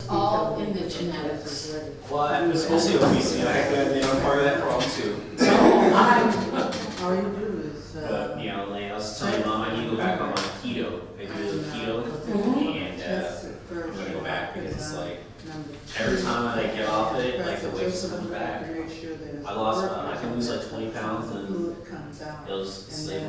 all in the genetics. Well, I'm supposed to obesity. I I'm part of that problem too. All you do is, But like I was telling Mom, I need to go back on my keto. I do keto, and I'm gonna go back because it's like every time I get off it, like the weight just comes back. I lost, I can lose like 20 pounds, and it'll just say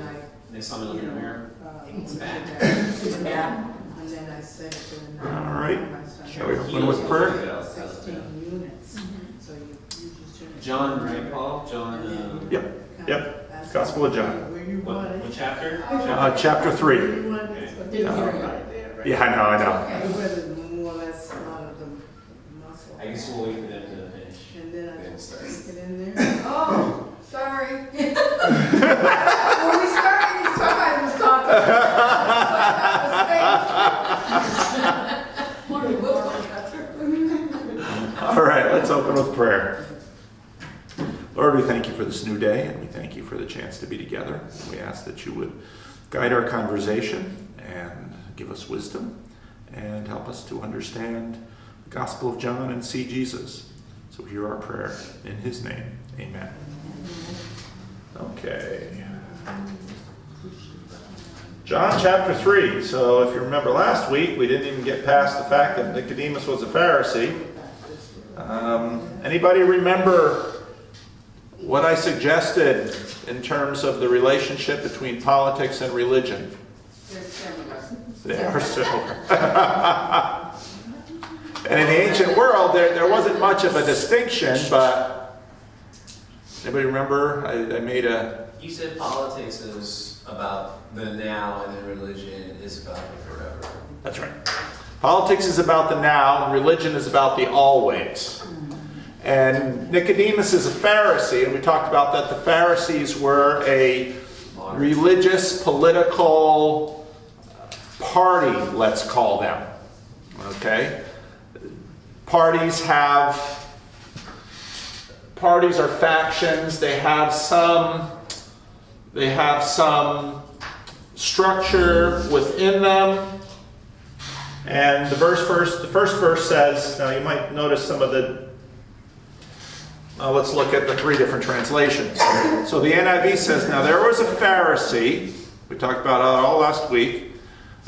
next time I look in the mirror, it's back. And then I said to All right. Shall we open with prayer? 16 units. So you just John, right, Paul? John. Yep. Gospel of John. What chapter? Chapter 3. Didn't hear you. Yeah, I know. More or less a lot of the muscle. I guess we'll wait for them to finish. And then I Then just start. stick it in there. Oh, sorry. When we started, somebody was talking. All right, let's open with prayer. Lord, we thank you for this new day, and we thank you for the chance to be together. We ask that you would guide our conversation and give us wisdom and help us to understand the Gospel of John and see Jesus. So hear our prayer in his name. Amen. Okay. John chapter 3. So if you remember last week, we didn't even get past the fact that Nicodemus was a Pharisee. Anybody remember what I suggested in terms of the relationship between politics and religion? They are similar. And in the ancient world, there wasn't much of a distinction, but anybody remember? I made a... You said politics is about the now and then religion is about the forever. That's right. Politics is about the now, and religion is about the always. And Nicodemus is a Pharisee, and we talked about that the Pharisees were a religious, political party, let's call them. Okay? Parties are factions. They have some structure within them. And the first verse says, now you might notice some of the, let's look at the three different translations. So the NIV says, now there was a Pharisee, we talked about it all last week,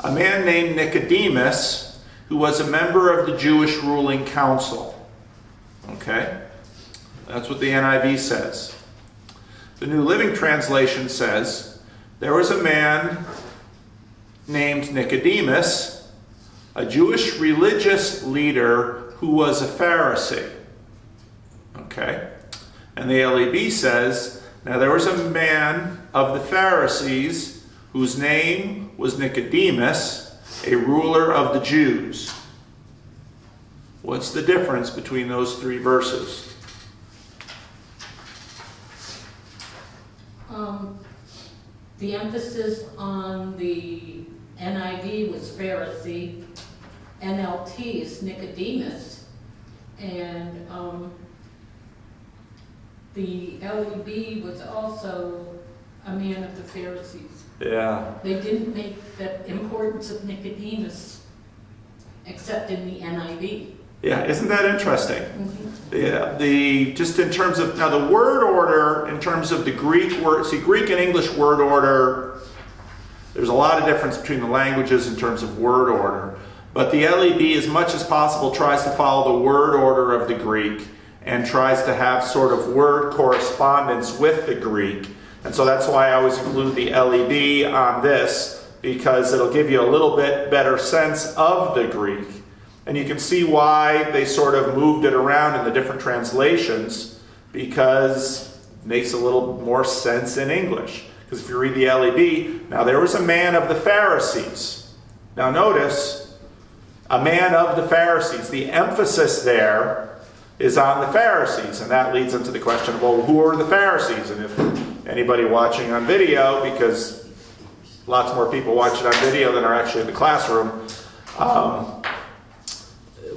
a man named Nicodemus, who was a member of the Jewish ruling council. Okay? That's what the NIV says. The New Living Translation says, there was a man named Nicodemus, a Jewish religious leader who was a Pharisee. Okay? And the LEB says, now there was a man of the Pharisees whose name was Nicodemus, a ruler of the Jews. What's the difference between those three verses? The emphasis on the NIV was Pharisee, NLT is Nicodemus, and the LEB was also a man of the Pharisees. Yeah. They didn't make the importance of Nicodemus except in the NIV. Yeah, isn't that interesting? Mm-hmm. Yeah, just in terms of, now the word order, in terms of the Greek word, see, Greek and English word order, there's a lot of difference between the languages in terms of word order. But the LEB, as much as possible, tries to follow the word order of the Greek and tries to have sort of word correspondence with the Greek. And so that's why I always include the LEB on this, because it'll give you a little bit better sense of the Greek. And you can see why they sort of moved it around in the different translations, because it makes a little more sense in English. Because if you read the LEB, now there was a man of the Pharisees. Now notice, a man of the Pharisees. The emphasis there is on the Pharisees, and that leads into the question, well, who are the Pharisees? And if anybody watching on video, because lots more people watch it on video than are actually in the classroom,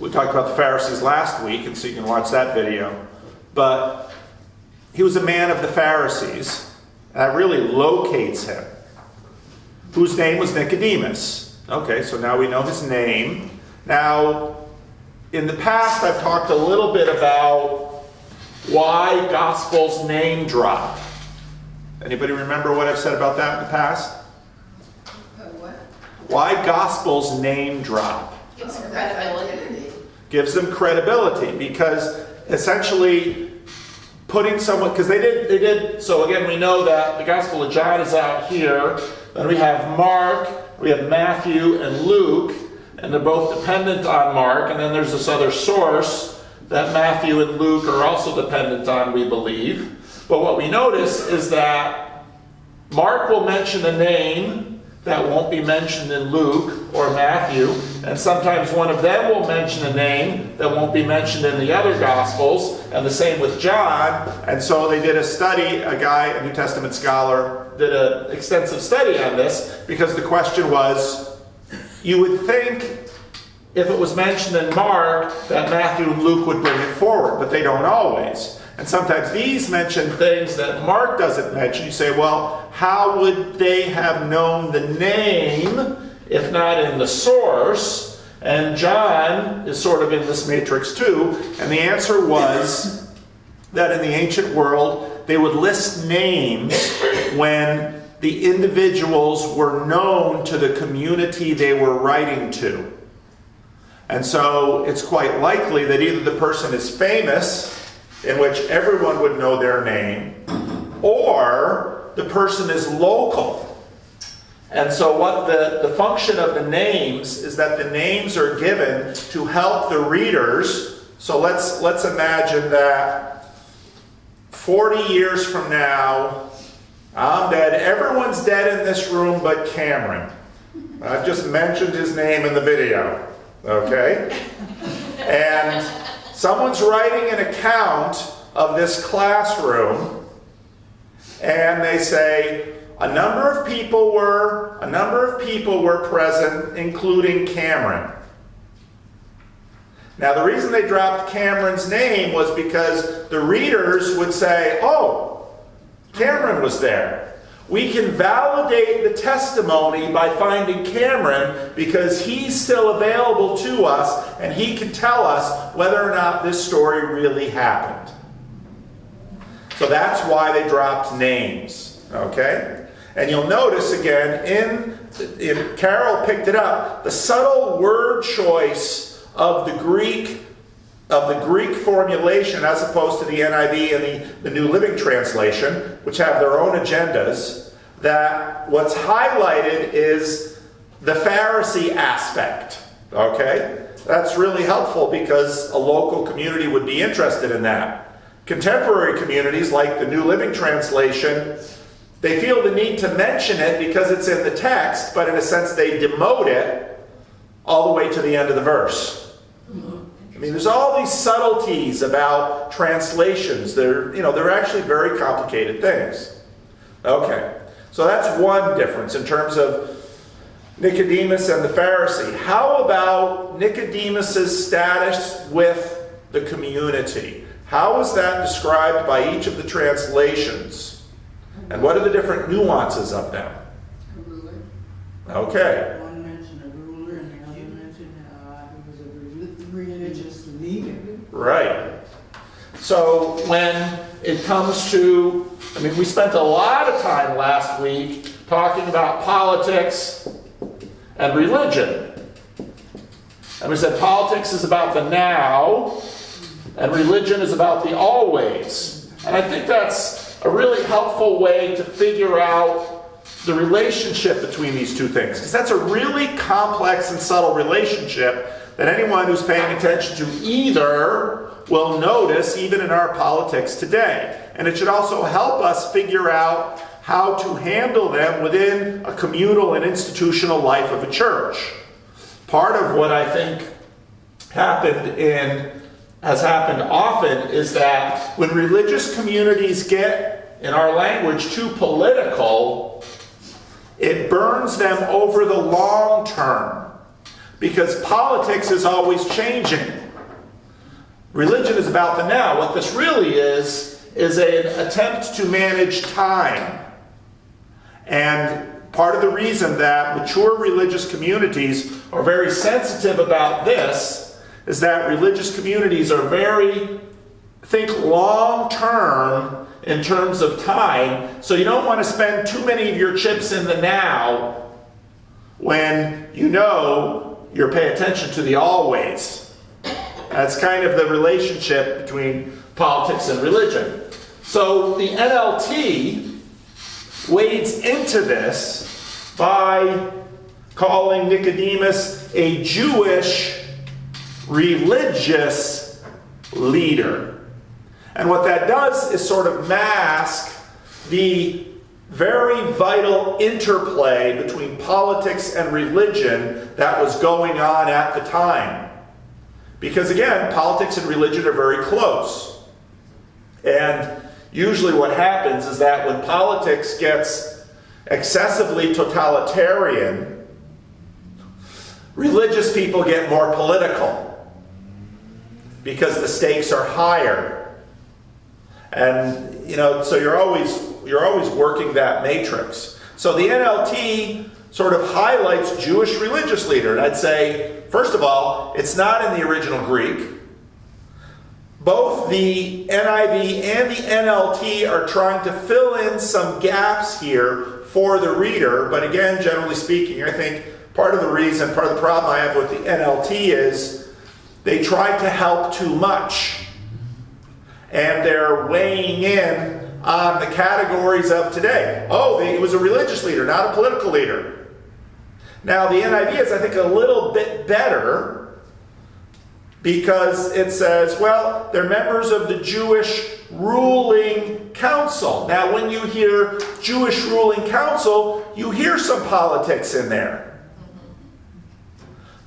we talked about the Pharisees last week, and so you can watch that video. But he was a man of the Pharisees, and that really locates him, whose name was Nicodemus. Okay, so now we know his name. Now, in the past, I've talked a little bit about why Gospels name drop. Anybody remember what I've said about that in the past? What? Why Gospels name drop? Gives them credibility. Gives them credibility, because essentially putting someone, because they did, so again, we know that the Gospel of John is out here, then we have Mark, we have Matthew and Luke, and they're both dependent on Mark, and then there's this other source that Matthew and Luke are also dependent on, we believe. But what we notice is that Mark will mention a name that won't be mentioned in Luke or Matthew, and sometimes one of them will mention a name that won't be mentioned in the other Gospels, and the same with John. And so they did a study, a guy, a New Testament scholar, did an extensive study on this, because the question was, you would think if it was mentioned in Mark that Matthew and Luke would bring it forward, but they don't always. And sometimes these mention things that Mark doesn't mention. You say, well, how would they have known the name if not in the source? And John is sort of in this matrix too. And the answer was that in the ancient world, they would list names when the individuals were known to the community they were writing to. And so it's quite likely that either the person is famous, in which everyone would know their name, or the person is local. And so what the function of the names is that the names are given to help the readers. So let's imagine that 40 years from now, I'm dead. Everyone's dead in this room but Cameron. I've just mentioned his name in the video. Okay? And someone's writing an account of this classroom, and they say a number of people were present, including Cameron. Now, the reason they dropped Cameron's name was because the readers would say, "Oh, Cameron was there. We can validate the testimony by finding Cameron because he's still available to us and he can tell us whether or not this story really happened." So that's why they dropped names, okay? And you'll notice again, in Carol picked it up, the subtle word choice of the Greek formulation as opposed to the NIV and the New Living Translation, which have their own agendas, that what's highlighted is the Pharisee aspect, okay? That's really helpful because a local community would be interested in that. Contemporary communities, like the New Living Translation, they feel the need to mention it because it's in the text, but in a sense they demote it all the way to the end of the verse. I mean, there's all these subtleties about translations. They're actually very complicated things. Okay, so that's one difference in terms of Nicodemus and the Pharisee. How about Nicodemus's status with the community? How is that described by each of the translations? And what are the different nuances of them? A ruler. Okay. One mentioned a ruler and the other mentioned he was a religious leader. Right. So when it comes to, we spent a lot of time last week talking about politics and religion. And we said politics is about the now, and religion is about the always. And I think that's a really helpful way to figure out the relationship between these two things. Because that's a really complex and subtle relationship that anyone who's paying attention to either will notice, even in our politics today. And it should also help us figure out how to handle them within a communal and institutional life of a church. Part of what I think has happened often is that when religious communities get, in our language, too political, it burns them over the long term. Because politics is always changing. Religion is about the now. What this really is an attempt to manage time. And part of the reason that mature religious communities are very sensitive about this is that religious communities are very, think long-term in terms of time, so you don't want to spend too many of your chips in the now when you know you're paying attention to the always. That's kind of the relationship between politics and religion. So the NLT wades into this by calling Nicodemus a Jewish religious leader. And what that does is sort of mask the very vital interplay between politics and religion that was going on at the time. Because again, politics and religion are very close. And usually what happens is that when politics gets excessively totalitarian, religious people get more political because the stakes are higher. And, so you're always working that matrix. So the NLT sort of highlights Jewish religious leader. And I'd say, first of all, it's not in the original Greek. Both the NIV and the NLT are trying to fill in some gaps here for the reader. But again, generally speaking, I think part of the problem I have with the NLT is they try to help too much. And they're weighing in on the categories of today. Oh, he was a religious leader, not a political leader. Now, the NIV is, I think, a little bit better because it says, well, they're members of the Jewish ruling council. Now, when you hear Jewish ruling council, you hear some politics in there.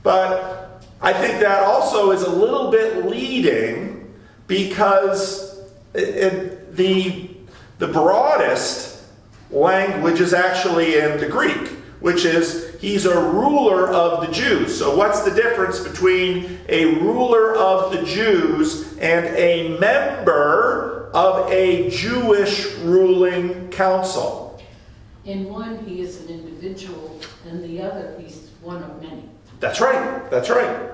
But I think that also is a little bit leading because the broadest language is actually in the Greek, which is he's a ruler of the Jews. So what's the difference between a ruler of the Jews and a member of a Jewish ruling council? In one, he is an individual, and the other, he's one of many. That's right. That's right.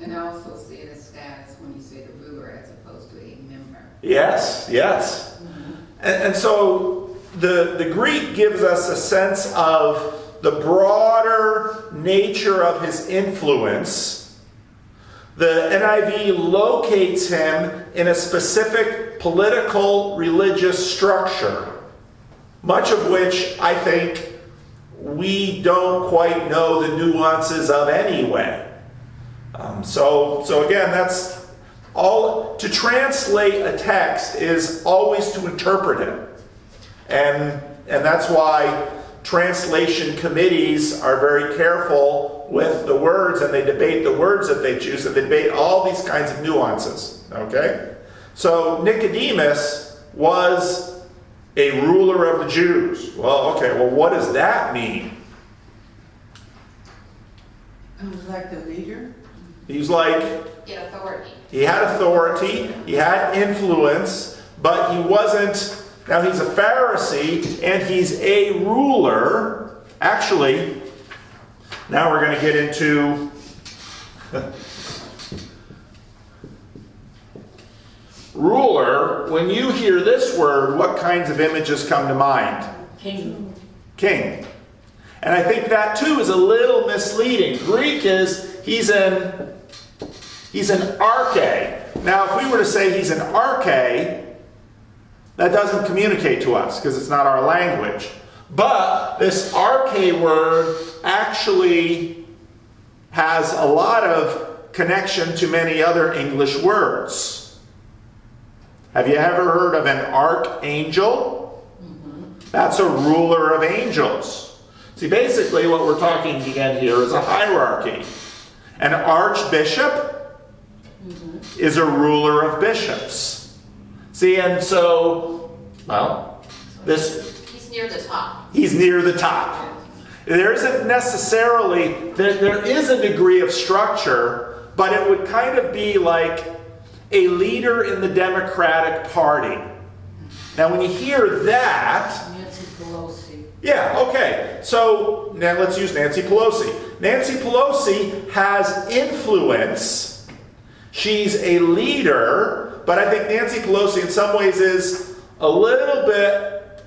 And I also see it as status when you say the ruler as opposed to a member. Yes, yes. And so the Greek gives us a sense of the broader nature of his influence. The NIV locates him in a specific political religious structure, much of which I think we don't quite know the nuances of anyway. So again, that's all. To translate a text is always to interpret it. And that's why translation committees are very careful with the words, and they debate the words that they choose, and they debate all these kinds of nuances. Okay? So Nicodemus was a ruler of the Jews. Well, okay, well, what does that mean? It was like the leader. He's like, He had authority. he had authority, he had influence, but he wasn't, now he's a Pharisee and he's a ruler. Actually, now we're going to get into ruler. When you hear this word, what kinds of images come to mind? King. King. And I think that too is a little misleading. Greek is, he's an arche. Now, if we were to say he's an arche, that doesn't communicate to us because it's not our language. But this arche word actually has a lot of connection to many other English words. Have you ever heard of an archangel? That's a ruler of angels. See, basically what we're talking again here is a hierarchy. An archbishop is a ruler of bishops. See, and so, well, He's near the top. he's near the top. There isn't necessarily, there is a degree of structure, but it would kind of be like a leader in the Democratic Party. Now, when you hear that, Nancy Pelosi. yeah, okay. So now let's use Nancy Pelosi. Nancy Pelosi has influence She's a leader, but I think Nancy Pelosi in some ways is a little bit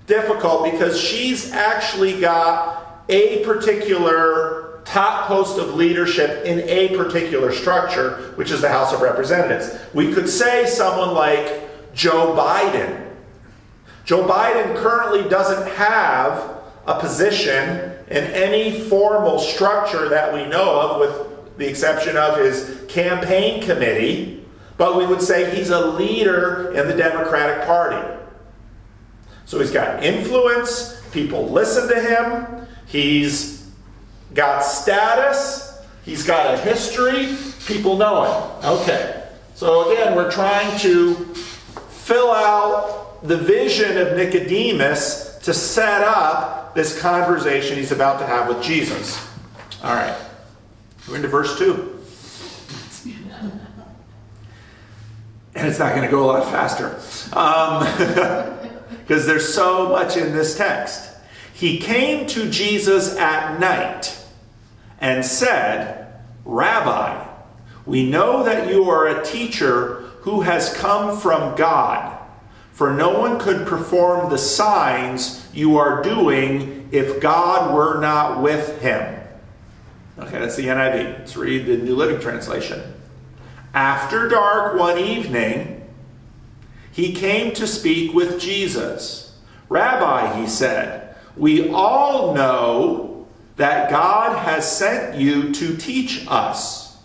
difficult because she's actually got a particular top post of leadership in a particular structure, which is the House of Representatives. We could say someone like Joe Biden. Joe Biden currently doesn't have a position in any formal structure that we know of, with the exception of his campaign committee, but we would say he's a leader in the Democratic Party. So he's got influence, people listen to him, he's got status, he's got a history, people know him. Okay, so again, we're trying to fill out the vision of Nicodemus to set up this conversation he's about to have with Jesus. All right, we're into verse 2. And it's not going to go a lot faster. Because there's so much in this text. He came to Jesus at night and said, Rabbi, we know that you are a teacher who has come from God, for no one could perform the signs you are doing if God were not with him. Okay, that's the NIV. Let's read the New Living Translation. After dark one evening, he came to speak with Jesus. Rabbi, he said, we all know that God has sent you to teach us.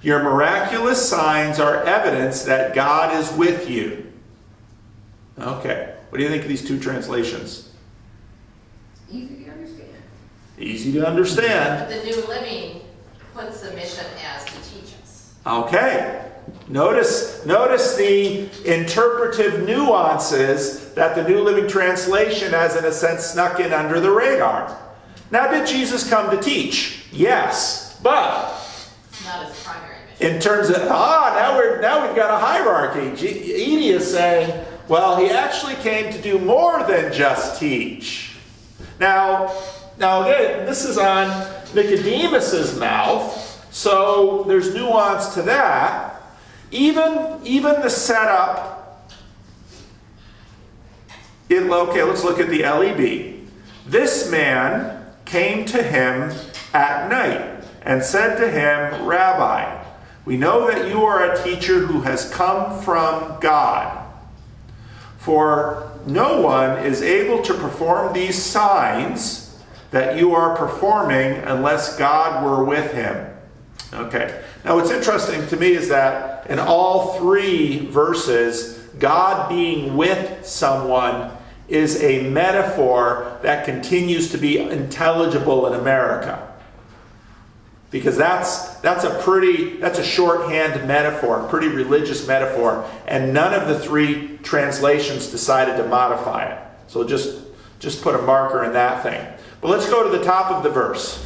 Your miraculous signs are evidence that God is with you. Okay, what do you think of these two translations? Easy to understand. Easy to understand. The New Living puts the mission as to teach us. Okay. Notice the interpretive nuances that the New Living Translation has, in a sense, snuck in under the radar. Now, did Jesus come to teach? Yes, but It's not his primary mission. in terms of now we've got a hierarchy. Edie is saying, well, he actually came to do more than just teach. Now again, this is on Nicodemus's mouth, so there's nuance to that. Even the setup. Okay, let's look at the LEB. This man came to him at night and said to him, Rabbi, we know that you are a teacher who has come from God. For no one is able to perform these signs that you are performing unless God were with him. Okay. Now what's interesting to me is that in all three verses, God being with someone is a metaphor that continues to be intelligible in America. Because that's a shorthand metaphor, a pretty religious metaphor, and none of the three translations decided to modify it. So just put a marker in that thing. But let's go to the top of the verse.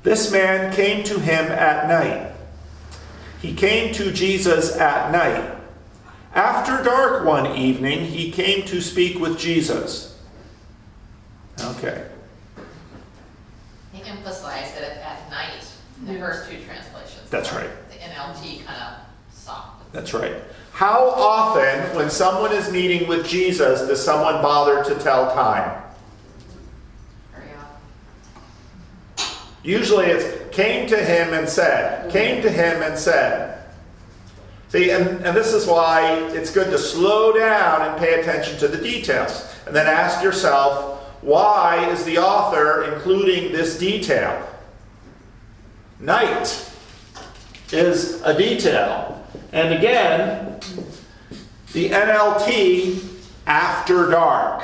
This man came to him at night. He came to Jesus at night. After dark one evening, he came to speak with Jesus. Okay. He emphasized it at night in the first two translations. That's right. The NLT kind of soft. That's right. How often, when someone is meeting with Jesus, does someone bother to tell time? Very often. Usually it's came to him and said. Came to him and said. See, and this is why it's good to slow down and pay attention to the details. And then ask yourself, why is the author including this detail? Night is a detail. And again, the NLT, after dark.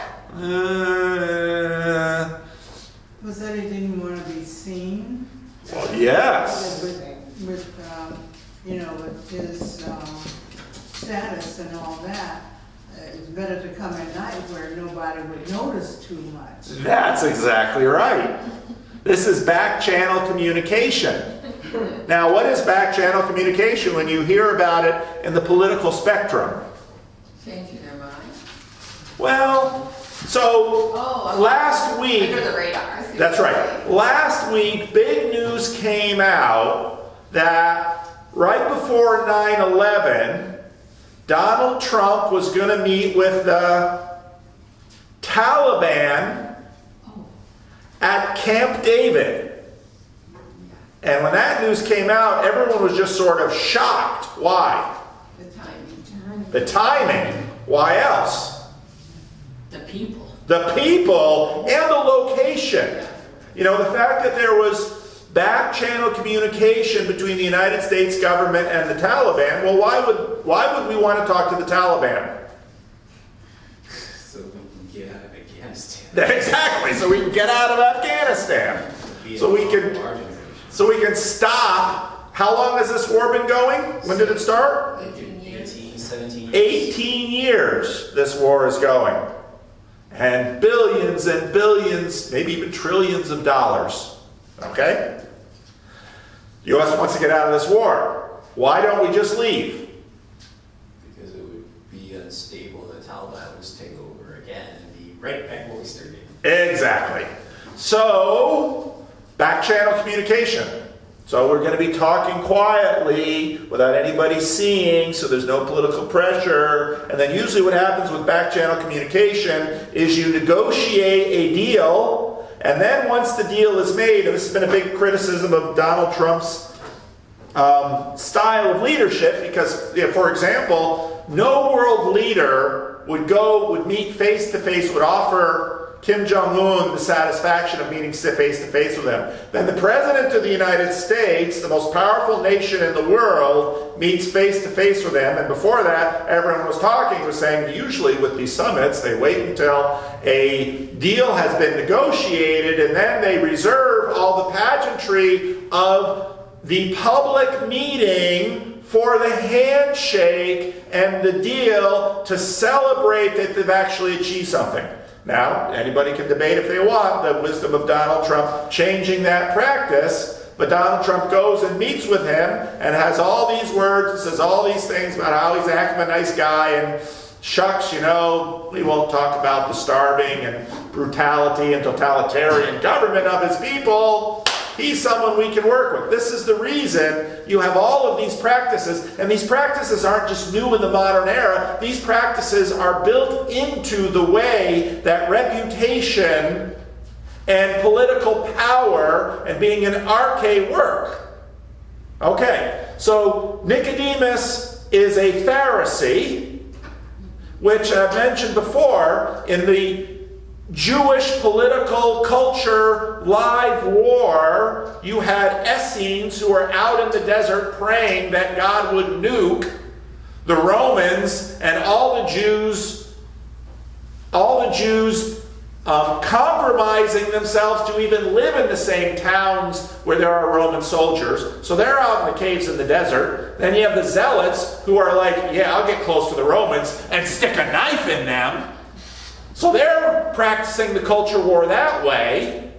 Was that he didn't want to be seen? Well, yes. With his status and all that, it's better to come at night where nobody would notice too much. That's exactly right. This is back channel communication. Now, what is back channel communication when you hear about it in the political spectrum? Changing their mind. Well, so last week, Under the radar. that's right. Last week, big news came out that right before 9/11, Donald Trump was going to meet with the Taliban at Camp David. And when that news came out, everyone was just sort of shocked. Why? The timing. The timing. Why else? The people. The people and the location. You know, the fact that there was back channel communication between the United States government and the Taliban. Well, why would we want to talk to the Taliban? So we can get out of Afghanistan. Exactly, so we can get out of Afghanistan. So we can stop. How long has this war been going? When did it start? 18, 17 years. 18 years this war is going. And billions, maybe even trillions of dollars. Okay? The U.S. wants to get out of this war. Why don't we just leave? Because it would be unstable. The Taliban would take over again and be right back where we started. Exactly. So, back channel communication. So we're going to be talking quietly without anybody seeing, so there's no political pressure. And then usually what happens with back channel communication is you negotiate a deal, and then once the deal is made, and this has been a big criticism of Donald Trump's style of leadership, because, for example, no world leader would meet face to face, would offer Kim Jong-un the satisfaction of meeting face to face with him. Then the President of the United States, the most powerful nation in the world, meets face to face with him. And before that, everyone was saying usually with these summits, they wait until a deal has been negotiated and then they reserve all the pageantry of the public meeting for the handshake and the deal to celebrate that they've actually achieved something. Now, anybody can debate if they want the wisdom of Donald Trump changing that practice, but Donald Trump goes and meets with him and has all these words and says all these things about how he's acting a nice guy and shucks, we won't talk about the starving and brutality and totalitarian government of his people. He's someone we can work with. This is the reason you have all of these practices, and these practices aren't just new in the modern era. These practices are built into the way that reputation and political power and being an arche work. Okay, so Nicodemus is a Pharisee, which I've mentioned before in the Jewish political culture live war. You had Essenes who were out in the desert praying that God would nuke the Romans and all the Jews compromising themselves to even live in the same towns where there are Roman soldiers. So they're out in the caves in the desert. Then you have the Zealots who are like, yeah, I'll get close to the Romans and stick a knife in them. So they're practicing the culture war that way.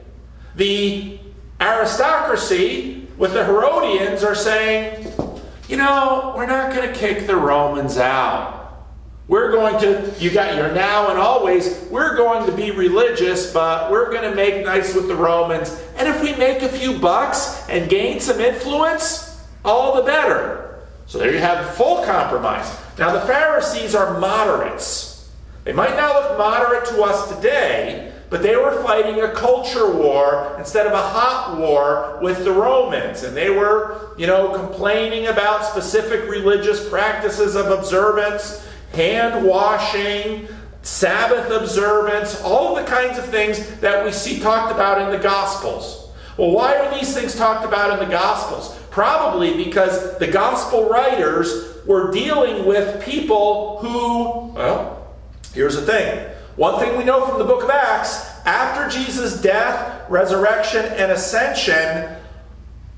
The aristocracy with the Herodians are saying, we're not going to kick the Romans out. We're going to, you got your now and always, we're going to be religious, but we're going to make nice with the Romans. And if we make a few bucks and gain some influence, all the better. So there you have full compromise. Now the Pharisees are moderates. They might not look moderate to us today, but they were fighting a culture war instead of a hot war with the Romans. And they were, complaining about specific religious practices of observance, hand washing, Sabbath observance, all of the kinds of things that we see talked about in the Gospels. Well, why are these things talked about in the Gospels? Probably because the Gospel writers were dealing with people who, here's the thing. One thing we know from the book of Acts, after Jesus' death, resurrection, and ascension,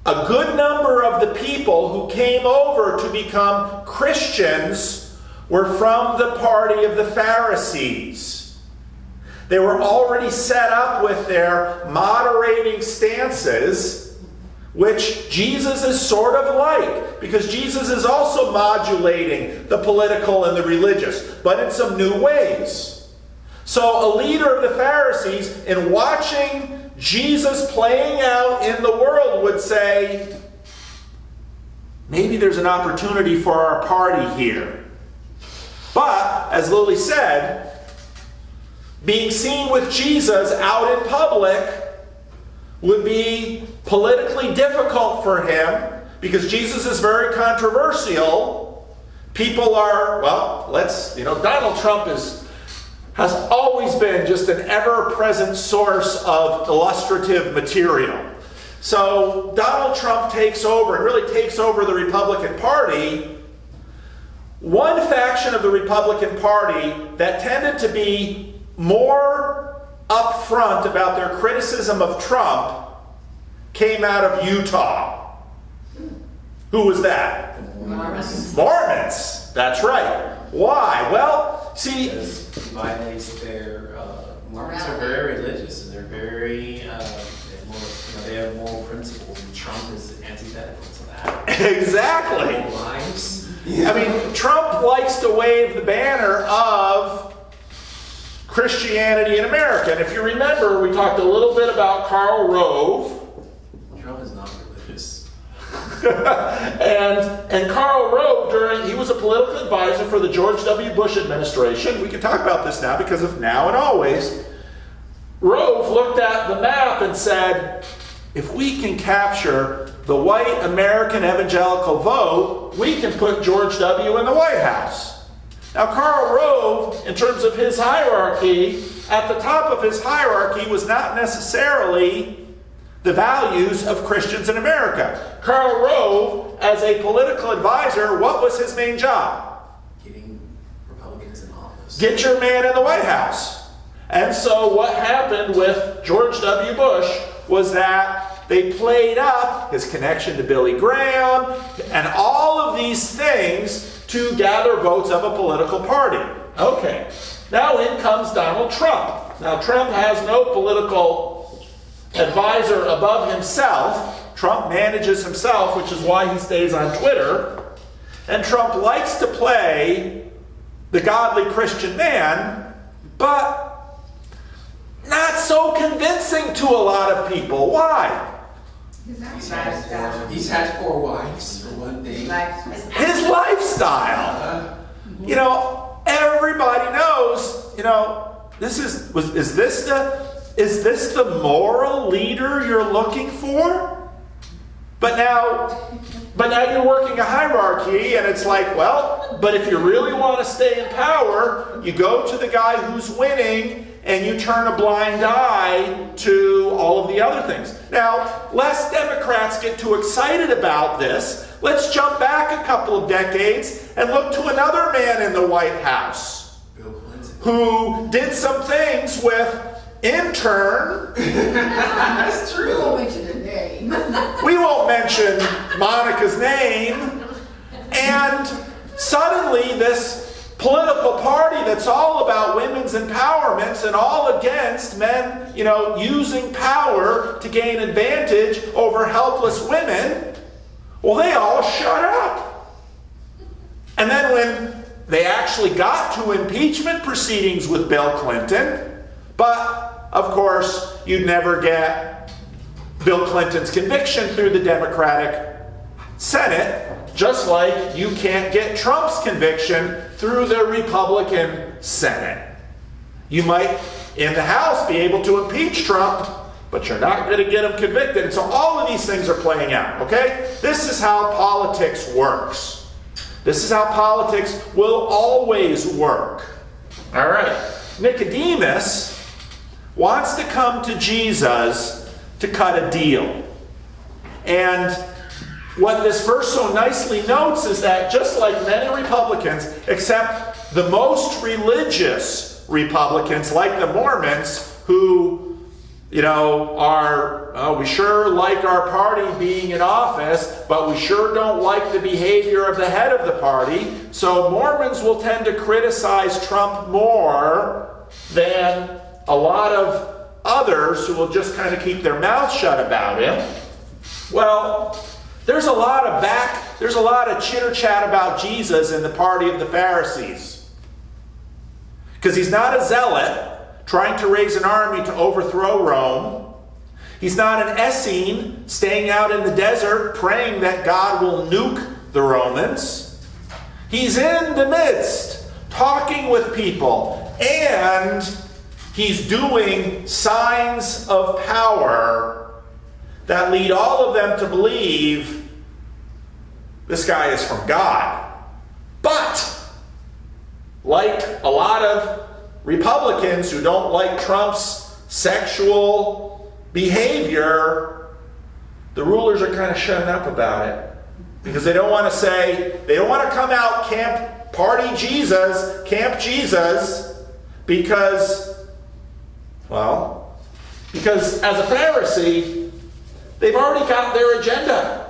a good number of the people who came over to become Christians were from the party of the Pharisees. They were already set up with their moderating stances, which Jesus is sort of like, because Jesus is also modulating the political and the religious, but in some new ways. So a leader of the Pharisees, in watching Jesus playing out in the world, would say, maybe there's an opportunity for our party here. But, as Lily said, being seen with Jesus out in public would be politically difficult for him because Jesus is very controversial. People are, Donald Trump has always been just an ever-present source of illustrative material. So Donald Trump takes over, and really takes over the Republican Party. One faction of the Republican Party that tended to be more upfront about their criticism of Trump came out of Utah. Who was that? Mormons. Mormons. That's right. Why? Well, see, Because it violates their, Mormons are very religious and they're very, they have moral principles, and Trump is antithetical to that. exactly. Moral lives. I mean, Trump likes to wave the banner of Christianity in America. And if you remember, we talked a little bit about Karl Rove. Trump is not religious. and Karl Rove, he was a political advisor for the George W. Bush administration. We can talk about this now because of now and always. Rove looked at the map and said, if we can capture the white American evangelical vote, we can put George W. in the White House. Now, Karl Rove, in terms of his hierarchy, at the top of his hierarchy was not necessarily the values of Christians in America. Karl Rove, as a political advisor, what was his main job? Getting Republicans in office. Get your man in the White House. And so what happened with George W. Bush was that they played up his connection to Billy Graham and all of these things to gather votes of a political party. Okay, now in comes Donald Trump. Now Trump has no political advisor above himself. Trump manages himself, which is why he stays on Twitter. And Trump likes to play the godly Christian man, but not so convincing to a lot of people. Why? Lifestyle. He's had 4 wives for one thing. His lifestyle. Everybody knows, is this the moral leader you're looking for? But now you're working a hierarchy, and it's like, but if you really want to stay in power, you go to the guy who's winning, and you turn a blind eye to all of the other things. Now, lest Democrats get too excited about this, let's jump back a couple of decades and look to another man in the White House Bill Clinton. who did some things with intern. That's We won't true. mention the name. We won't mention Monica's name. And suddenly this political party that's all about women's empowerment and all against men, using power to gain advantage over helpless women, well, they all shut up. And then when they actually got to impeachment proceedings with Bill Clinton, but of course, you'd never get Bill Clinton's conviction through the Democratic Senate, just like you can't get Trump's conviction through the Republican Senate. You might, in the House, be able to impeach Trump, but you're not going to get him convicted. And so all of these things are playing out, okay? This is how politics works. This is how politics will always work. All right. Nicodemus wants to come to Jesus to cut a deal. And what this verse so nicely notes is that just like many Republicans, except the most religious Republicans, like the Mormons, who, we sure like our party being in office, but we sure don't like the behavior of the head of the party. So Mormons will tend to criticize Trump more than a lot of others who will just kind of keep their mouths shut about him. Well, there's a lot of chitter chat about Jesus in the party of the Pharisees. Because he's not a zealot trying to raise an army to overthrow Rome. He's not an Essene staying out in the desert praying that God will nuke the Romans. He's in the midst, talking with people, and he's doing signs of power that lead all of them to believe this guy is from God. But, like a lot of Republicans who don't like Trump's sexual behavior, the rulers are kind of shutting up about it. Because they don't want to say, they don't want to come out Camp Jesus, because as a Pharisee, they've already got their agenda.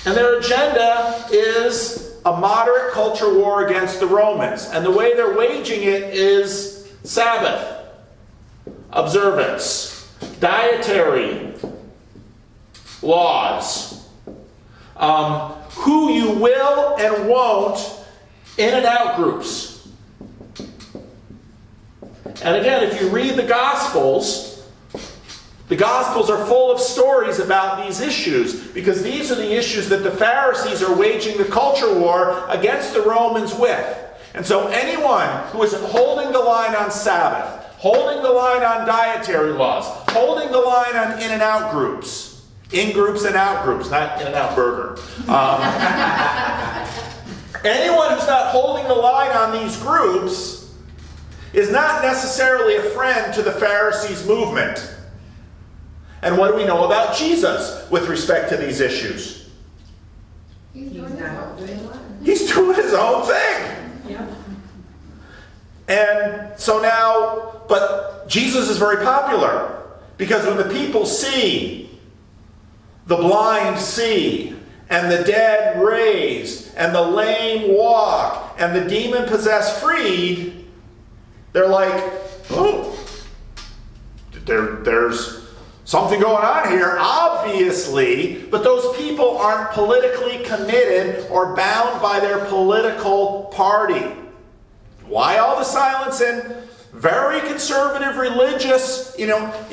And their agenda is a moderate culture war against the Romans. And the way they're waging it is Sabbath observance, dietary laws, who you will and won't in and out groups. And again, if you read the Gospels are full of stories about these issues, because these are the issues that the Pharisees are waging the culture war against the Romans with. And so anyone who isn't holding the line on Sabbath, holding the line on dietary laws, holding the line on in and out groups, in groups and out groups, not in and out burger. Anyone who's not holding the line on these groups is not necessarily a friend to the Pharisees' movement. And what do we know about Jesus with respect to these issues? He's doing his own thing. He's doing his own thing. Yeah. And so now, but Jesus is very popular, because when the people see the blind see, and the dead raised, and the lame walk, and the demon-possessed freed, they're like, oh, there's something going on here, obviously, but those people aren't politically committed or bound by their political party. Why all the silence in very conservative religious, you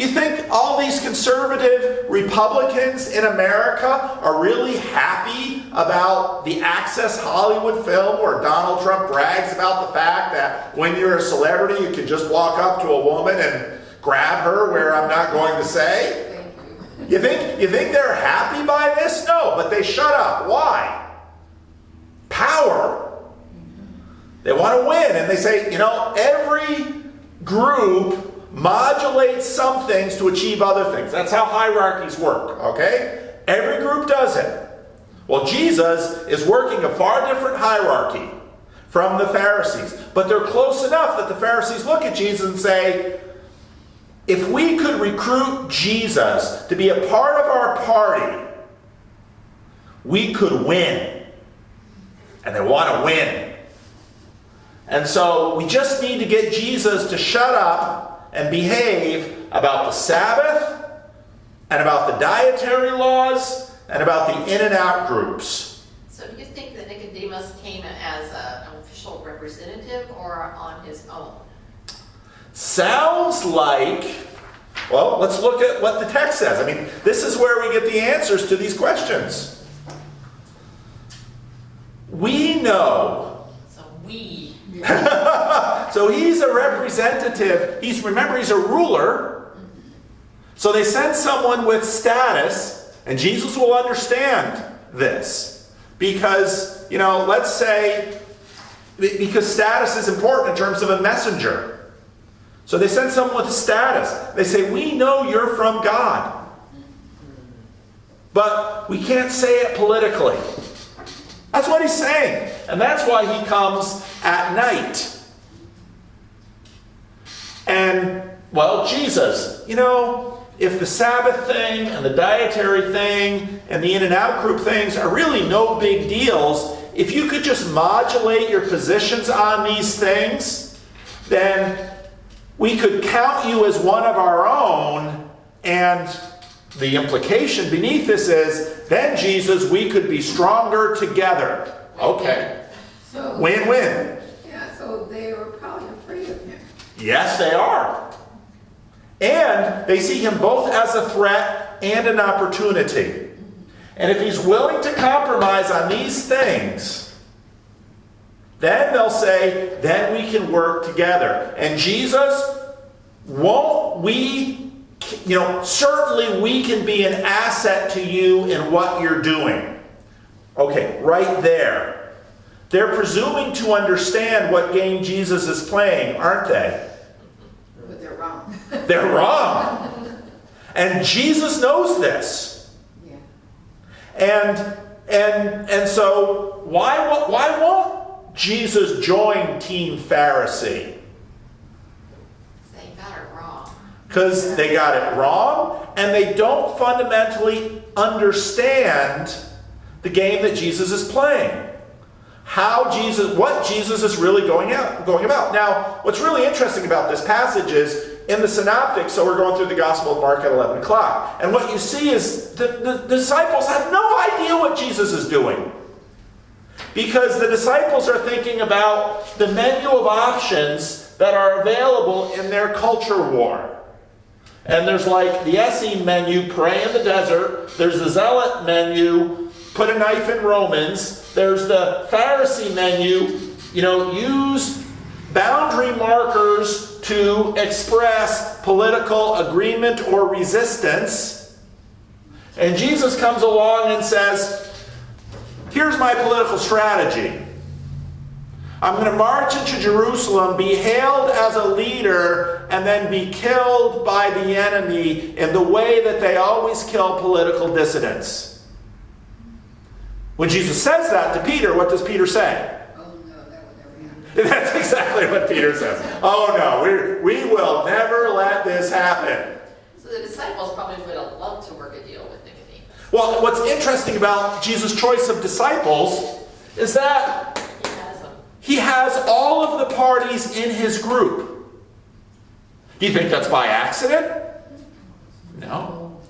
think all these conservative Republicans in America are really happy about the Access Hollywood film where Donald Trump brags about the fact that when you're a celebrity you can just walk up to a woman and grab her where I'm not going to say? Thank you. You think they're happy by this? No, but they shut up. Why? Power. They want to win, and they say, every group modulates some things to achieve other things. That's how hierarchies work, okay? Every group does it. Well, Jesus is working a far different hierarchy from the Pharisees. But they're close enough that the Pharisees look at Jesus and say, if we could recruit Jesus to be a part of our party, we could win. And they want to win. And so we just need to get Jesus to shut up and behave about the Sabbath and about the dietary laws and about the in and out groups. So do you think that Nicodemus came as an official representative or on his own? Sounds like, well, let's look at what the text says. I mean, this is where we get the answers to these questions. We know. So we. So he's a representative. He's a ruler. So they send someone with status, and Jesus will understand this. Because, let's say, because status is important in terms of a messenger. So they send someone with status. They say, we know you're from God. But we can't say it politically. That's what he's saying. And that's why he comes at night. And, well, Jesus, if the Sabbath thing and the dietary thing and the in and out group things are really no big deals, if you could just modulate your positions on these things, then we could count you as one of our own. And the implication beneath this is, then Jesus, we could be stronger together. Okay. So, Win-win. yeah, so they were probably afraid of him. Yes, they are. And they see him both as a threat and an opportunity. And if he's willing to compromise on these things, then they'll say, then we can work together. And Jesus, certainly we can be an asset to you in what you're doing. Okay, right there. They're presuming to understand what game Jesus is playing, aren't they? But they're wrong. They're wrong. And Jesus knows this. Yeah. And so why won't Jesus join Team Pharisee? They got it wrong. Because they got it wrong, and they don't fundamentally understand the game that Jesus is playing. What Jesus is really going about. Now, what's really interesting about this passage is in the synoptics, so we're going through the Gospel of Mark at 11 o'clock, and what you see is the disciples have no idea what Jesus is doing. Because the disciples are thinking about the menu of options that are available in their culture war. And there's like the Essene menu, pray in the desert. There's the Zealot menu, put a knife in Romans. There's the Pharisee menu, use boundary markers to express political agreement or resistance. And Jesus comes along and says, here's my political strategy. I'm going to march into Jerusalem, be hailed as a leader, and then be killed by the enemy in the way that they always kill political dissidents. When Jesus says that to Peter, what does Peter say? Oh no, that would never happen. That's exactly what Peter says. Oh no, we will never let this happen. So the disciples probably would have loved to work a deal with Nicodemus. Well, what's interesting about Jesus' choice of disciples is that He has them. he has all of the parties in his group. Do you think that's by accident? No.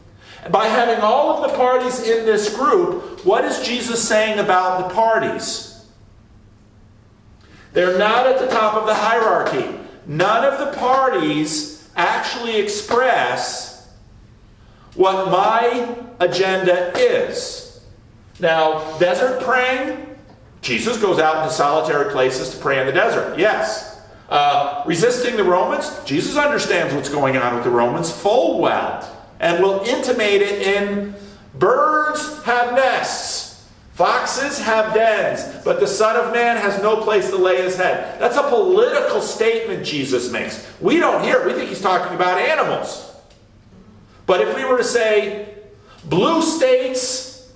By having all of the parties in this group, what is Jesus saying about the parties? They're not at the top of the hierarchy. None of the parties actually express what my agenda is. Now, desert praying, Jesus goes out into solitary places to pray in the desert. Yes. Resisting the Romans, Jesus understands what's going on with the Romans full well. And will intimate it in birds have nests, foxes have dens, but the Son of Man has no place to lay his head. That's a political statement Jesus makes. We don't hear it. We think he's talking about animals. But if we were to say, blue states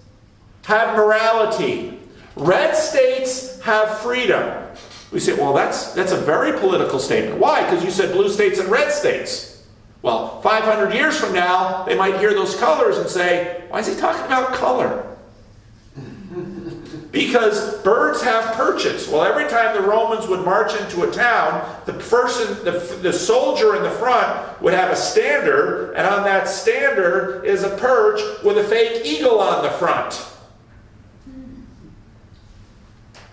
have morality, red states have freedom, we say, well, that's a very political statement. Why? Because you said blue states and red states. Well, 500 years from now, they might hear those colors and say, why is he talking about color? Because birds have perches. Well, every time the Romans would march into a town, the soldier in the front would have a standard, and on that standard is a perch with a fake eagle on the front.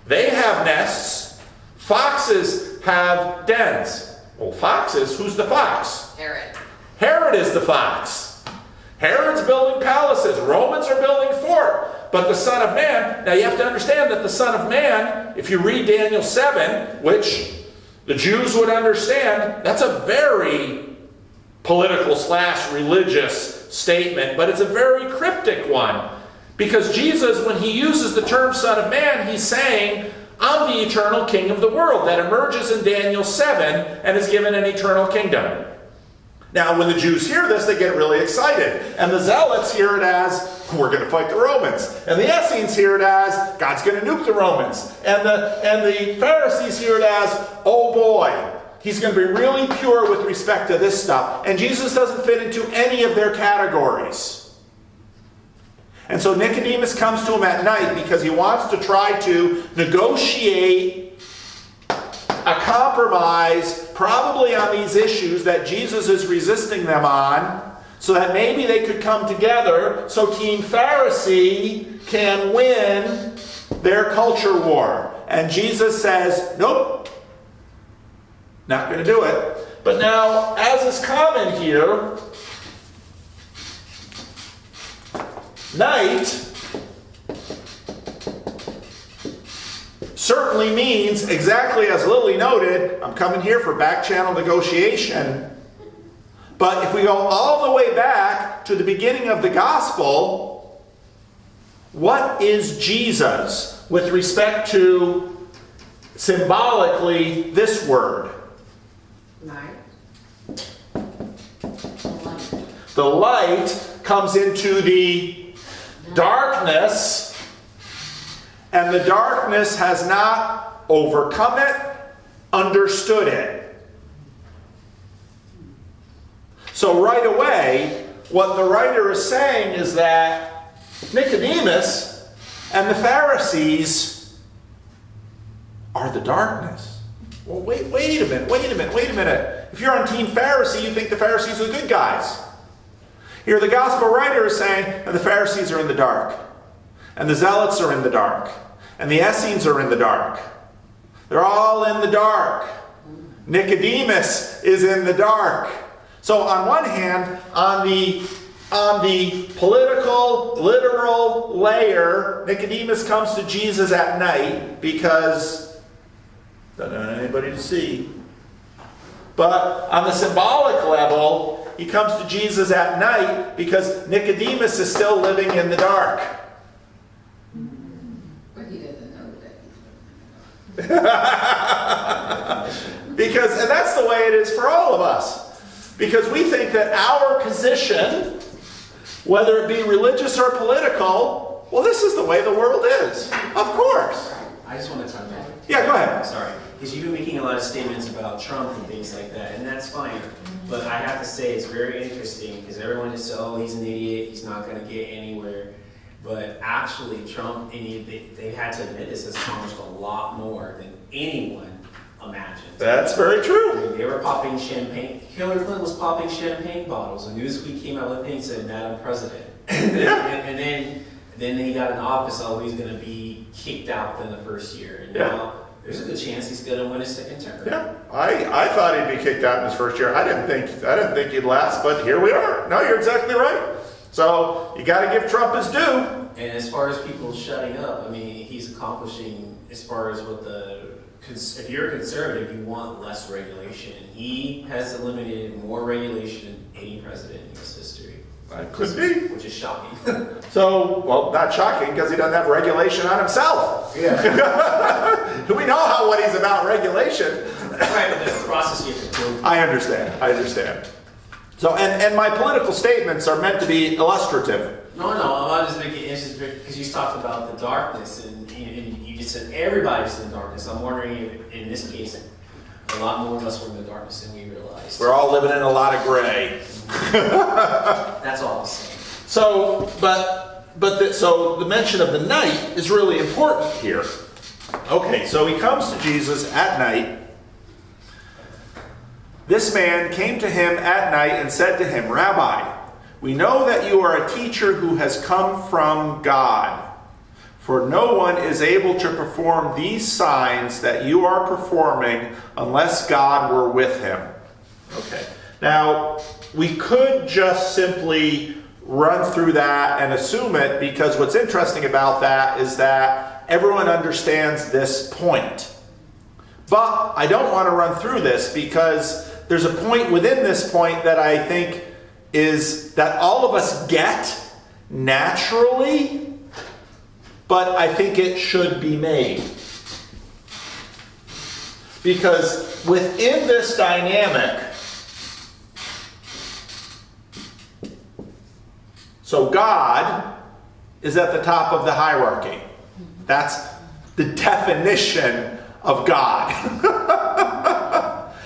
They have nests. Foxes have dens. Well, foxes, who's the fox? Herod. Herod is the fox. Herod's building palaces. Romans are building fort. But the Son of Man, now you have to understand that the Son of Man, if you read Daniel 7, which the Jews would understand, that's a very political / religious statement, but it's a very cryptic one. Because Jesus, when he uses the term Son of Man, he's saying, I'm the eternal king of the world that emerges in Daniel 7 and is given an eternal kingdom. Now, when the Jews hear this, they get really excited. And the Zealots hear it as, we're going to fight the Romans. And the Essenes hear it as, God's going to nuke the Romans. And the Pharisees hear it as, oh boy, he's going to be really pure with respect to this stuff. And Jesus doesn't fit into any of their categories. And so Nicodemus comes to him at night because he wants to try to negotiate a compromise, probably on these issues that Jesus is resisting them on, so that maybe they could come together so Team Pharisee can win their culture war. And Jesus says, nope, not going to do it. But now, as is common here, night certainly means, exactly as Lily noted, I'm coming here for back channel negotiation. But if we go all the way back to the beginning of the gospel, what is Jesus with respect to, symbolically, this word? Night. The light comes into the darkness, and the darkness has not overcome it, understood it. So right away, what the writer is saying is that Nicodemus and the Pharisees are the darkness. Well, wait a minute. If you're on Team Pharisee, you think the Pharisees are the good guys. Here the gospel writer is saying that the Pharisees are in the dark, and the Zealots are in the dark, and the Essenes are in the dark. They're all in the dark. Nicodemus is in the dark. So on one hand, on the political, literal layer, Nicodemus comes to Jesus at night because doesn't have anybody to see. But on the symbolic level, he comes to Jesus at night because Nicodemus is still living in the dark. But he doesn't know that he's Because, and that's the way it is for all of us. Because we think that our position, whether it be religious or political, well, this is the way the world is. Of course. I just want to touch on. Yeah, go ahead. Sorry, because you've been making a lot of statements about Trump and things like that, and that's fine. But I have to say it's very interesting because everyone just says, "Oh, he's an idiot. He's not going to get anywhere." But actually, Trump, and they had to admit this, has accomplished a lot more than anyone imagined. That's very true. They were popping champagne. Hillary Clinton was popping champagne bottles, and Newsweek came out with a thing and said, "Madam President." And then he got in office. Oh, he's going to be kicked out within the first year. And now there's a good chance he's going to win a second term. Yeah, I thought he'd be kicked out in his first year. I didn't think he'd last, but here we are. No, you're exactly right. So you got to give Trump his due. And as far as people shutting up, I mean, he's accomplishing as far as what if you're a conservative, you want less regulation. He has eliminated more regulation than any president in U.S. history. That could be. Which is shocking. So, well, not shocking because he doesn't have regulation on himself. Yeah. We know what he's about regulation. Right, but the process you have to go through. I understand. So, and my political statements are meant to be illustrative. No, I'm just making it because you talked about the darkness and you just said everybody's in the darkness. I'm wondering if in this case, a lot more of us were in the darkness than we realized. We're all living in a lot of gray. That's all I'm saying. So, so the mention of the night is really important here. Okay, so he comes to Jesus at night. This man came to him at night and said to him, "Rabbi, we know that you are a teacher who has come from God. For no one is able to perform these signs that you are performing unless God were with him." Okay. Now, we could just simply run through that and assume it, because what's interesting about that is that everyone understands this point. But I don't want to run through this because there's a point within this point that I think is that all of us get naturally, but I think it should be made. Because within this dynamic, so God is at the top of the hierarchy. That's the definition of God.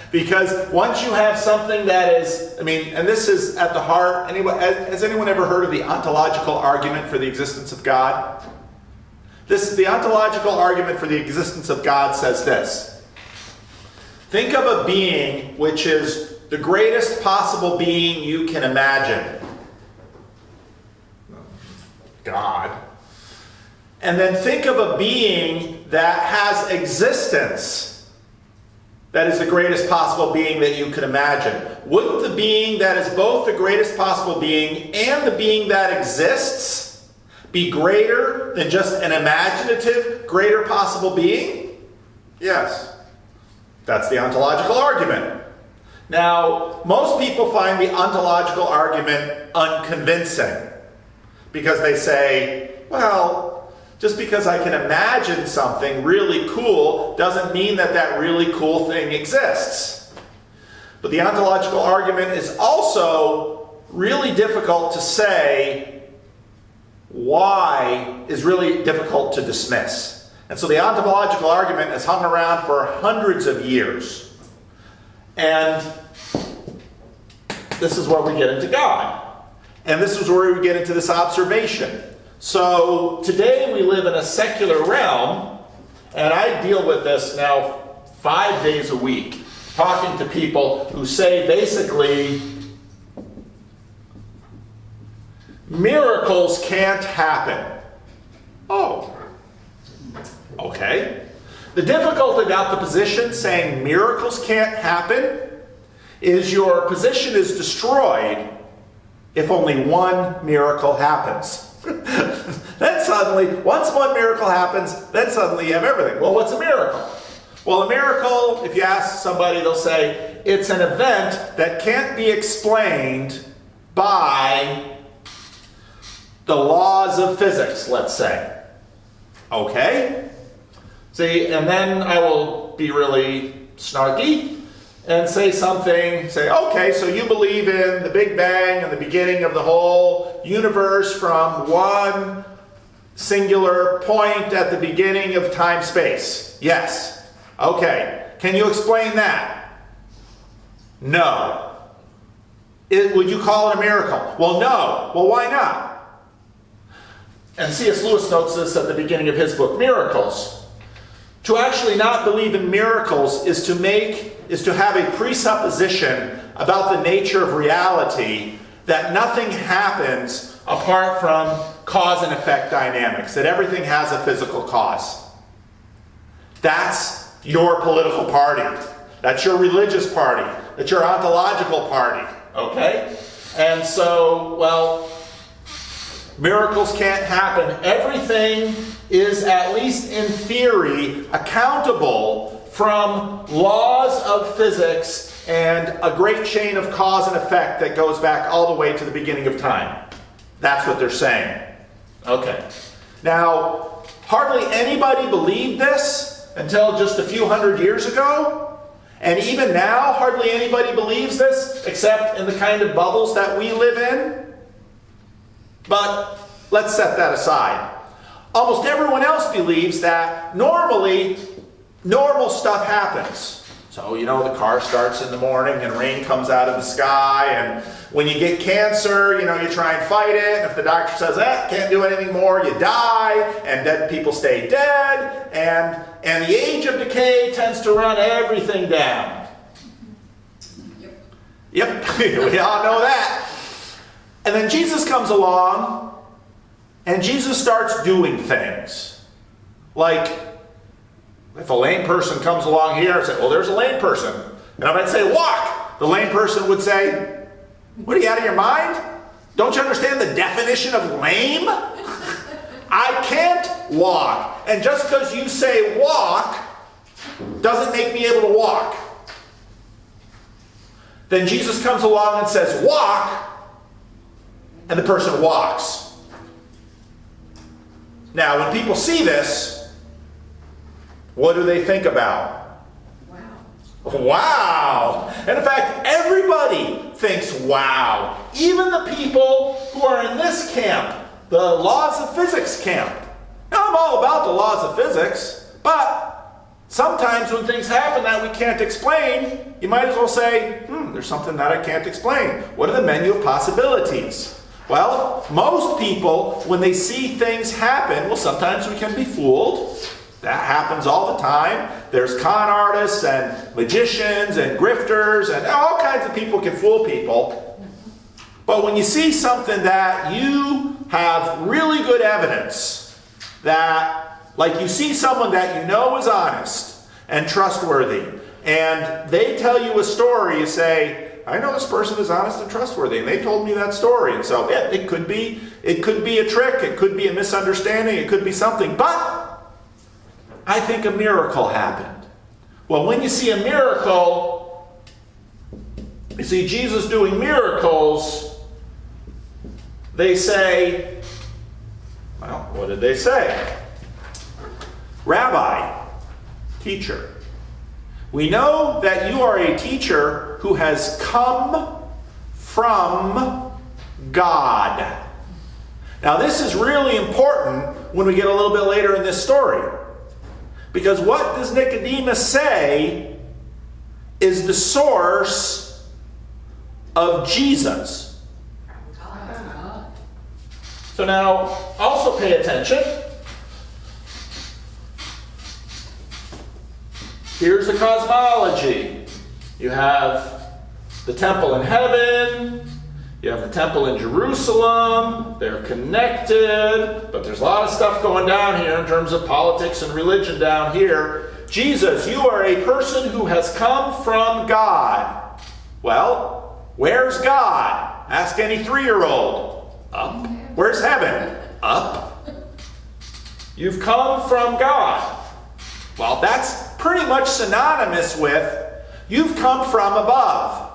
Because once you have something that is, and this is at the heart, has anyone ever heard of the ontological argument for the existence of God? The ontological argument for the existence of God says this. Think of a being which is the greatest possible being you can imagine. God. And then think of a being that has existence that is the greatest possible being that you could imagine. Wouldn't the being that is both the greatest possible being and the being that exists be greater than just an imaginative, greater possible being? Yes. That's the ontological argument. Now, most people find the ontological argument unconvincing because they say, well, just because I can imagine something really cool doesn't mean that that really cool thing exists. But the ontological argument is also really difficult to say why is really difficult to dismiss. And so the ontological argument has hung around for hundreds of years. And this is where we get into God. And this is where we get into this observation. So today we live in a secular realm, and I deal with this now 5 days a week, talking to people who say basically, miracles can't happen. Oh. Okay. The difficulty about the position saying miracles can't happen is your position is destroyed if only one miracle happens. Then suddenly, once one miracle happens, then suddenly you have everything. Well, what's a miracle? Well, a miracle, if you ask somebody, they'll say, it's an event that can't be explained by the laws of physics, let's say. Okay? See, and then I will be really snarky and say something, say, okay, so you believe in the Big Bang and the beginning of the whole universe from one singular point at the beginning of time-space. Yes. Okay. Can you explain that? No. Would you call it a miracle? Well, no. Well, why not? And C.S. Lewis notes this at the beginning of his book, Miracles. To actually not believe in miracles is to have a presupposition about the nature of reality that nothing happens apart from cause and effect dynamics, that everything has a physical cause. That's your political party. That's your religious party. That's your ontological party. Okay? And so, well, miracles can't happen. Everything is, at least in theory, accountable from laws of physics and a great chain of cause and effect that goes back all the way to the beginning of time. That's what they're saying. Okay. Now, hardly anybody believed this until just a few hundred years ago. And even now, hardly anybody believes this, except in the kind of bubbles that we live in. But let's set that aside. Almost everyone else believes that normally, normal stuff happens. So, you know, the car starts in the morning and rain comes out of the sky, and when you get cancer, you know, you try and fight it, and if the doctor says, can't do anything more, you die, and dead people stay dead, and the age of decay tends to run everything down. Yep, we all know that. And then Jesus comes along, and Jesus starts doing things. Like, if a lame person comes along here and say, well, there's a lame person. And I might say, walk. The lame person would say, what, are you out of your mind? Don't you understand the definition of lame? I can't walk. And just because you say walk doesn't make me able to walk. Then Jesus comes along and says, walk. And the person walks. Now, when people see this, what do they think about? Wow. Wow! And in fact, everybody thinks wow. Even the people who are in this camp, the laws of physics camp. Now, I'm all about the laws of physics, but sometimes when things happen that we can't explain, you might as well say, there's something that I can't explain. What are the menu of possibilities? Well, most people, when they see things happen, well, sometimes we can be fooled. That happens all the time. There's con artists and magicians and grifters and all kinds of people can fool people. But when you see something that you have really good evidence that, like you see someone that you know is honest and trustworthy, and they tell you a story, you say, I know this person is honest and trustworthy, and they told me that story. And so, yeah, it could be a trick, it could be a misunderstanding, it could be something. But I think a miracle happened. Well, when you see a miracle, you see Jesus doing miracles, they say, well, what did they say? Rabbi, teacher, we know that you are a teacher who has come from God. Now, this is really important when we get a little bit later in this story. Because what does Nicodemus say is the source of Jesus? So now, also pay attention. Here's the cosmology. You have the temple in heaven. You have the temple in Jerusalem. They're connected. But there's a lot of stuff going down here in terms of politics and religion down here. Jesus, you are a person who has come from God. Well, where's God? Ask any 3-year-old. Up. Where's heaven? Up. You've come from God. Well, that's pretty much synonymous with you've come from above.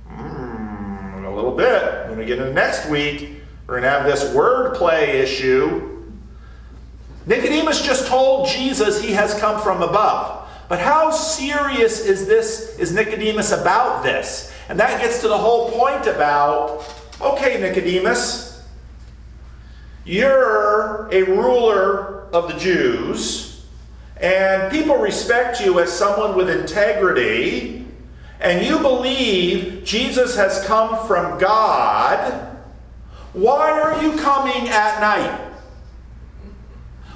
A little bit. When we get into next week, we're going to have this wordplay issue. Nicodemus just told Jesus he has come from above. But how serious is Nicodemus about this? And that gets to the whole point about, okay, Nicodemus, you're a ruler of the Jews, and people respect you as someone with integrity, and you believe Jesus has come from God. Why are you coming at night?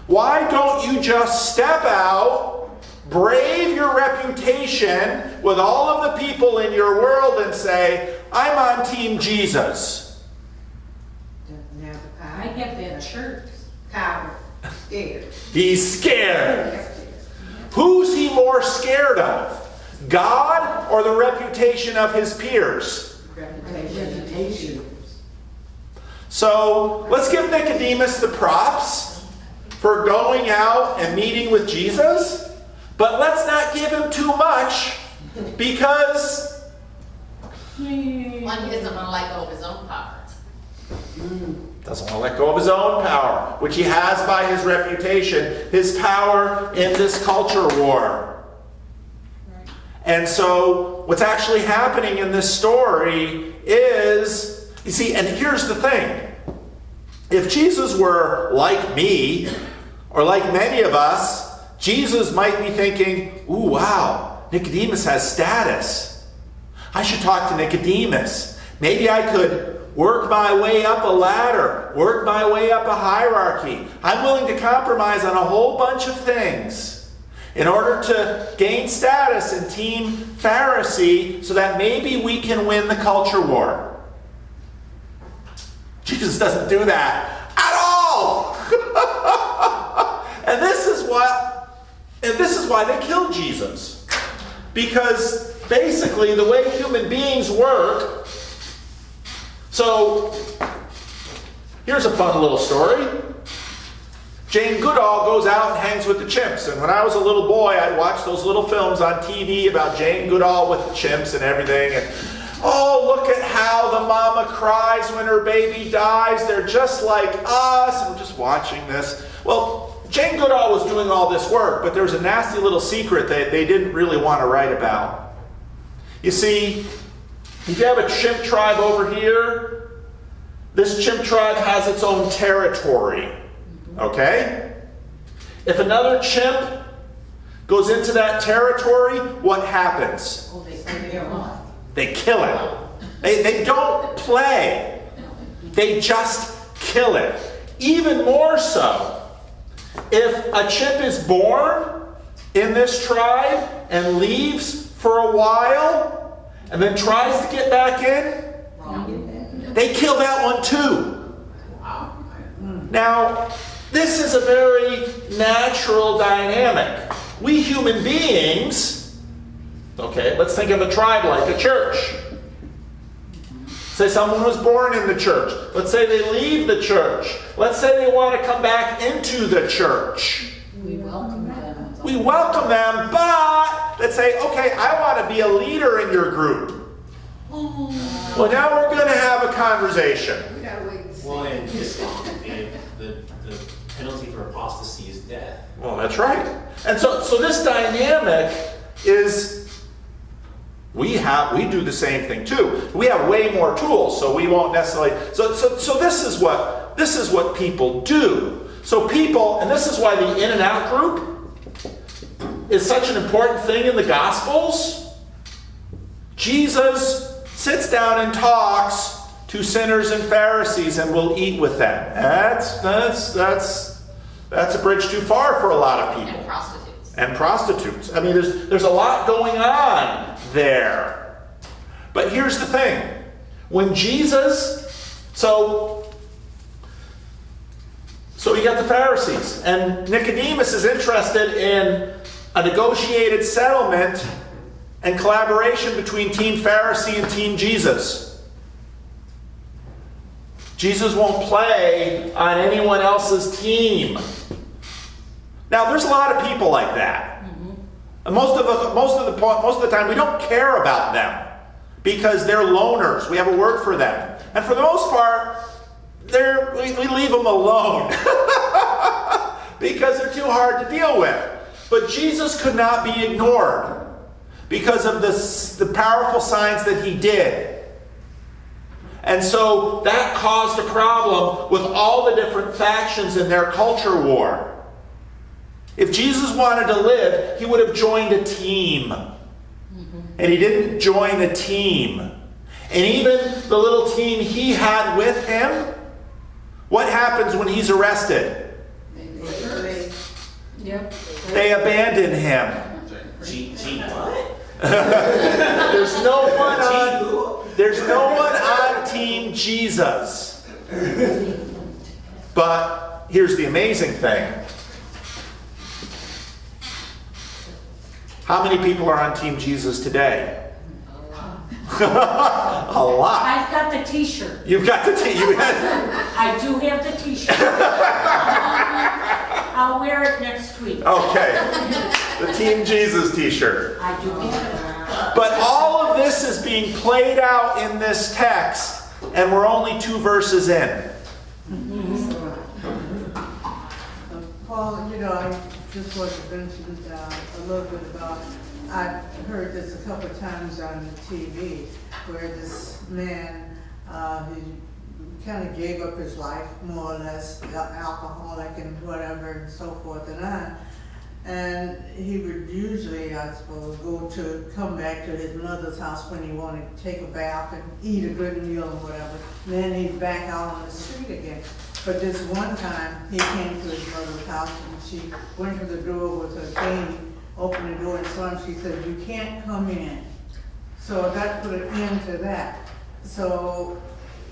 Why don't you just step out, brave your reputation with all of the people in your world and say, I'm on Team Jesus? Doesn't have the power. I get that church. Coward. Scared. He's scared. Who's he more scared of? God or the reputation of his peers? Reputation. So let's give Nicodemus the props for going out and meeting with Jesus, but let's not give him too much because One, he doesn't want to let go of his own power. doesn't want to let go of his own power, which he has by his reputation, his power in this culture war. And so what's actually happening in this story is, you see, and here's the thing. If Jesus were like me, or like many of us, Jesus might be thinking, ooh, wow, Nicodemus has status. I should talk to Nicodemus. Maybe I could work my way up a ladder, work my way up a hierarchy. I'm willing to compromise on a whole bunch of things in order to gain status in Team Pharisee so that maybe we can win the culture war. Jesus doesn't do that at all. And this is why they killed Jesus. Because basically the way human beings work. So here's a fun little story. Jane Goodall goes out and hangs with the chimps. And when I was a little boy, I'd watch those little films on TV about Jane Goodall with the chimps and everything. And oh, look at how the mama cries when her baby dies. They're just like us. And we're just watching this. Well, Jane Goodall was doing all this work, but there was a nasty little secret that they didn't really want to write about. You see, if you have a chimp tribe over here, this chimp tribe has its own territory. Okay? If another chimp goes into that territory, what happens? Oh, they They kill it. They don't play. They just kill it. Even more so, if a chimp is born in this tribe and leaves for a while and then tries to get back in, they kill that one too. Now, this is a very natural dynamic. We human beings, okay, let's think of a tribe like a church. Say someone was born in the church. Let's say they leave the church. Let's say they want to come back into the church. We welcome them. We welcome them, but let's say, okay, I want to be a leader in your group. Well, now we're going to have a conversation. We gotta wait and see. Well, and the penalty for apostasy is death. Well, that's right. And so this dynamic is, we do the same thing too. We have way more tools, so we won't necessarily. So this is what people do. So people, and this is why the in and out group is such an important thing in the Gospels. Jesus sits down and talks to sinners and Pharisees and will eat with them. That's a bridge too far for a lot of people. And prostitutes. I mean, there's a lot going on there. But here's the thing. When Jesus, so you got the Pharisees, and Nicodemus is interested in a negotiated settlement and collaboration between Team Pharisee and Team Jesus. Jesus won't play on anyone else's team. Now, there's a lot of people like that. And most of the time, we don't care about them because they're loners. We have a word for them, and for the most part, we leave them alone because they're too hard to deal with. But Jesus could not be ignored because of the powerful signs that he did. And so that caused a problem with all the different factions in their culture war. If Jesus wanted to live, he would have joined a team. And he didn't join a team. And even the little team he had with him, what happens when he's arrested? They abandon him. What? There's no one on Team Jesus. But here's the amazing thing. How many people are on Team Jesus today? A lot. I've got the t-shirt. You've got the t-shirt. I do have the t-shirt. I'll wear it next week. Okay. The Team Jesus t-shirt. I do have it. But all of this is being played out in this text, and we're only 2 verses in. Paul, I just want to mention a little bit about, I've heard this a couple of times on the TV, where this man, he kind of gave up his life, more or less, alcoholic and whatever, and so forth and on. And he would usually, I suppose, come back to his mother's house when he wanted to take a bath and eat a good meal or whatever. And then he'd back out on the street again. But this one time, he came to his mother's house and she went to the door with her cane, opened the door and saw him. She said, "You can't come in." So that put an end to that. So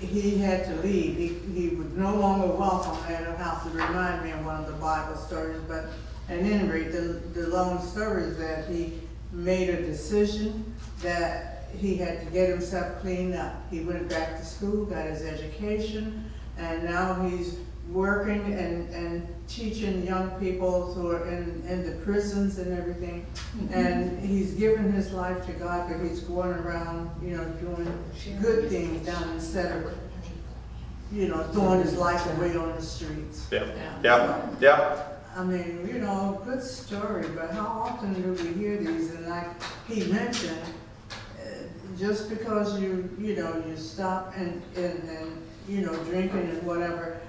he had to leave. He was no longer welcome at her house. To remind me of one of the Bible stories, but at any rate, the long story is that he made a decision that he had to get himself cleaned up. He went back to school, got his education, and now he's working and teaching young people who are in the prisons and everything. And he's given his life to God, but he's going around, doing good things down instead of, throwing his life away on the streets. Yep. I mean, good story, but how often do we hear these? And like he mentioned, just because you stop and drinking and whatever,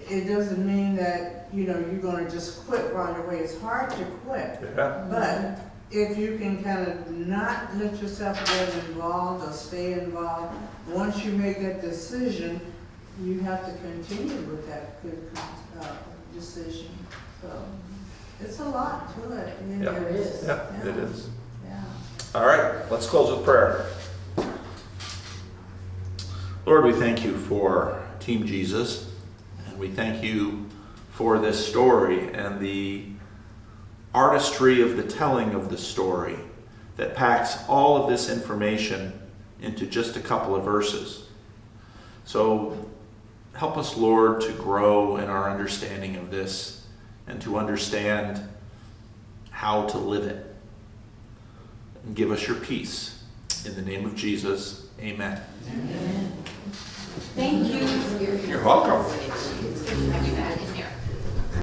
it doesn't mean that, you're going to just quit right away. It's hard to quit. Yeah. But if you can kind of not let yourself get involved or stay involved, once you make that decision, you have to continue with that good decision. So it's a lot to it. Yeah. There is. Yeah, it is. Yeah. All right, let's close with prayer. Lord, we thank you for Team Jesus, and we thank you for this story and the artistry of the telling of the story that packs all of this information into just a couple of verses. So help us, Lord, to grow in our understanding of this and to understand how to live it. And give us your peace. In the name of Jesus, amen. Thank you. You're welcome. It's good to have you back.